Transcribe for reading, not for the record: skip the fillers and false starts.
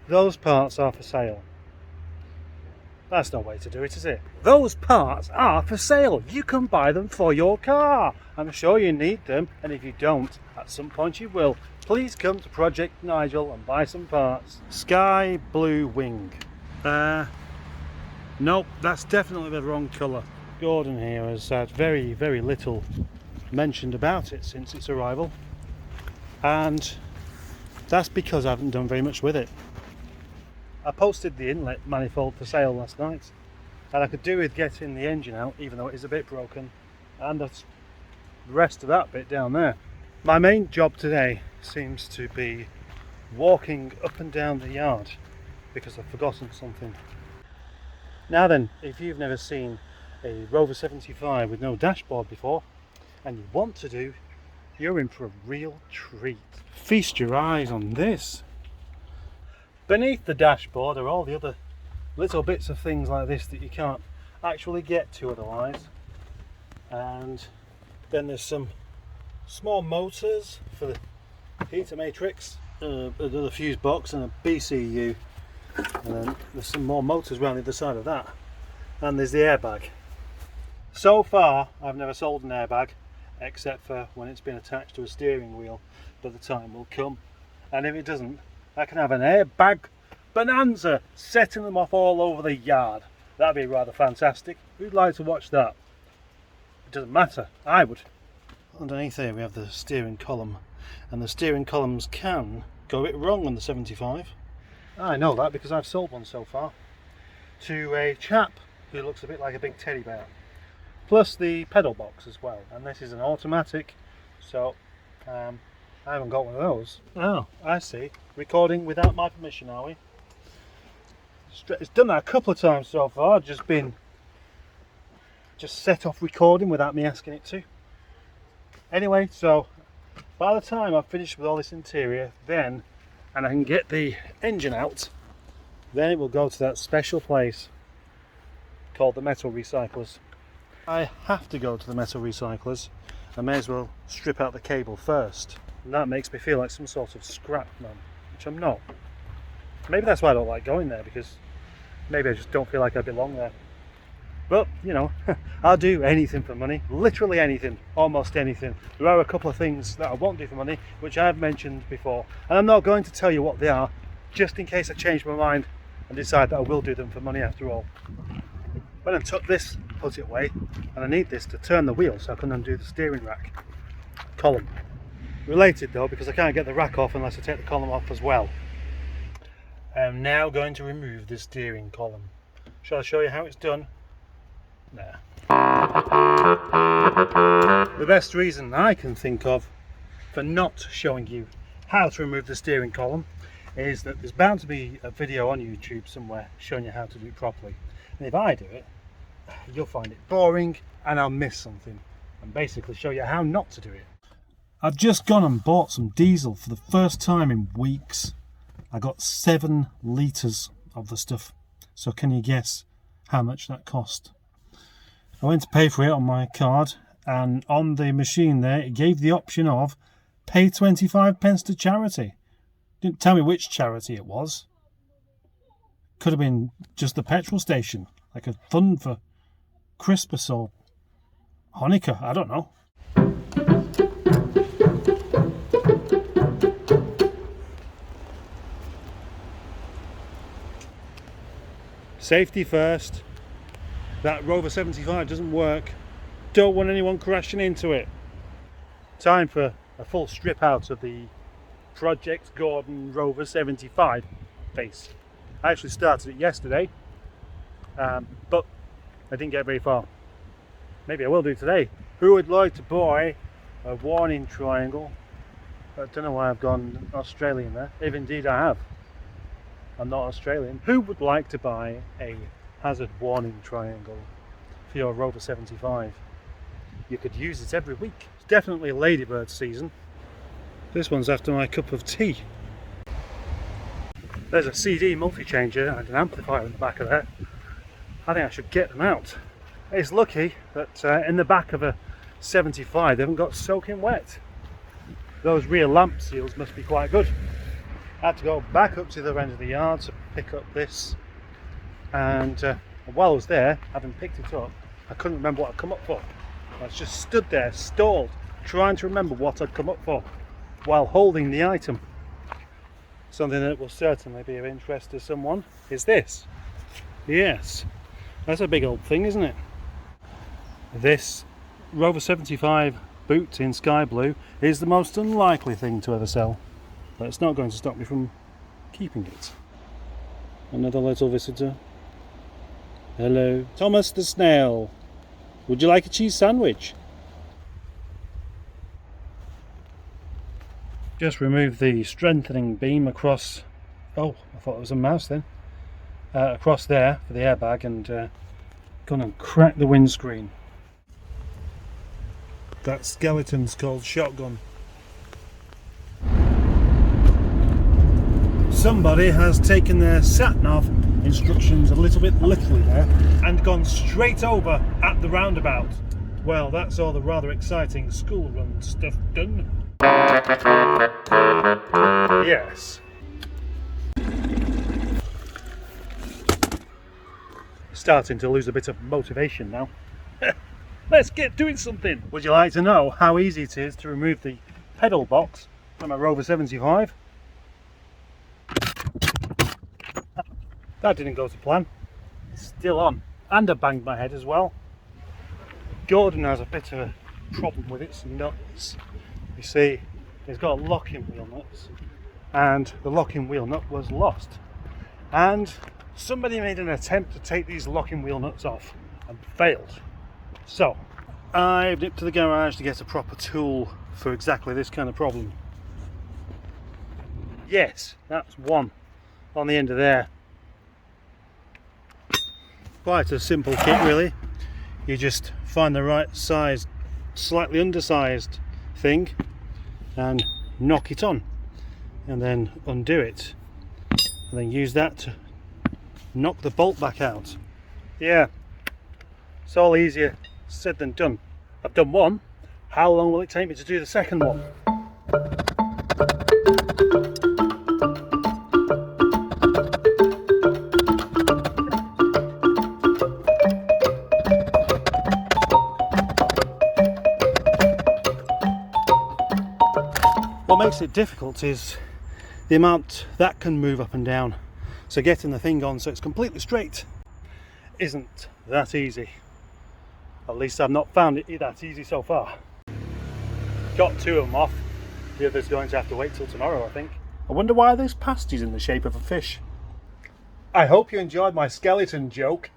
Those parts are for sale. That's no way to do it, is it? Those parts are for sale. You can buy them for your car. I'm sure you need them, and if you don't, at some point you will. Please come to Project Nigel and buy some parts. Sky blue wing. Nope, that's definitely the wrong colour. Gordon here has had very, very little mentioned about it since its arrival, and that's because I haven't done very much with it. I posted the inlet manifold for sale last night, and I could do with getting the engine out, even though it is a bit broken, and the rest of that bit down there. My main job today seems to be walking up and down the yard because I've forgotten something. Now then, if you've never seen a Rover 75 with no dashboard before, and you want to do, you're in for a real treat. Feast your eyes on this. Beneath the dashboard are all the other little bits of things like this that you can't actually get to otherwise. And then there's some small motors for the heater matrix, another fuse box and a BCU, and then there's some more motors around the other side of that, and there's the airbag. So far I've never sold an airbag except for when it's been attached to a steering wheel, but the time will come, and if it doesn't, I can have an airbag bonanza setting them off all over the yard. That'd be rather fantastic. Who'd like to watch that? It doesn't matter, I would. Underneath here we have the steering column, and the steering columns can go a bit wrong on the 75. I know that because I've sold one so far to a chap who looks a bit like a big teddy bear. Plus the pedal box as well, and this is an automatic, so I haven't got one of those. Oh, I see. Recording without my permission, are we? It's done that a couple of times so far, just set off recording without me asking it to. Anyway, so by the time I've finished with all this interior, then, and I can get the engine out, then it will go to that special place called the metal recyclers. I have to go to the metal recyclers. I may as well strip out the cable first, and that makes me feel like some sort of scrap man, which I'm not. Maybe that's why I don't like going there, because maybe I just don't feel like I belong there. But, you know, I'll do anything for money, literally anything, almost anything. There are a couple of things that I won't do for money, which I've mentioned before, and I'm not going to tell you what they are, just in case I change my mind and decide that I will do them for money after all. When I took this, put it away, and I need this to turn the wheel so I can undo the steering rack column. Related though, because I can't get the rack off unless I take the column off as well. I'm now going to remove the steering column. Shall I show you how it's done? There. The best reason I can think of for not showing you how to remove the steering column is that there's bound to be a video on YouTube somewhere showing you how to do it properly. And if I do it, you'll find it boring and I'll miss something, and basically show you how not to do it. I've just gone and bought some diesel for the first time in weeks. I got 7 litres of the stuff, so can you guess how much that cost? I went to pay for it on my card, and on the machine there it gave the option of pay 25 pence to charity. Didn't tell me which charity it was. Could have been just the petrol station, like a fund for Christmas or Hanukkah, I don't know. Safety first. That Rover 75 doesn't work. Don't want anyone crashing into it. Time for a full strip out of the Project Gordon Rover 75 face. I actually started it yesterday, but I didn't get very far. Maybe I will do today. Who would like to buy a warning triangle? I don't know why I've gone Australian there, if indeed I have. I'm not Australian. Who would like to buy a hazard warning triangle for your Rover 75? You could use it every week. It's definitely ladybird season. This one's after my cup of tea. There's a CD multi-changer and an amplifier in the back of there. I think I should get them out. It's lucky that in the back of a 75 they haven't got soaking wet. Those rear lamp seals must be quite good. I had to go back up to the end of the yard to pick up this, and while I was there, having picked it up, I couldn't remember what I'd come up for. I just stood there, stalled, trying to remember what I'd come up for while holding the item. Something that will certainly be of interest to someone is this. Yes, that's a big old thing, isn't it? This Rover 75 boot in sky blue is the most unlikely thing to ever sell, but it's not going to stop me from keeping it. Another little visitor. Hello, Thomas the snail. Would you like a cheese sandwich? Just remove the strengthening beam across. Oh, I thought it was a mouse then. Across there for the airbag, and gonna crack the windscreen. That skeleton's called shotgun. Somebody has taken their sat-nav instructions a little bit literally there and gone straight over at the roundabout. Well, that's all the rather exciting school run stuff done. Yes. Starting to lose a bit of motivation now. Let's get doing something. Would you like to know how easy it is to remove the pedal box from a Rover 75? That didn't go to plan. It's still on. And I banged my head as well. Gordon has a bit of a problem with its nuts. You see, it's got locking wheel nuts, and the locking wheel nut was lost. And somebody made an attempt to take these locking wheel nuts off and failed. So I've nipped to the garage to get a proper tool for exactly this kind of problem. Yes, that's one on the end of there. Quite a simple kit really. You just find the right size, slightly undersized thing and knock it on, and then undo it, and then use that to knock the bolt back out. Yeah, it's all easier said than done. I've done one. How long will it take me to do the second one? What makes it difficult is the amount that can move up and down. So getting the thing on so it's completely straight isn't that easy. At least I've not found it that easy so far. Got two of them off. The other's going to have to wait till tomorrow, I think. I wonder why this pasty's in the shape of a fish. I hope you enjoyed my skeleton joke.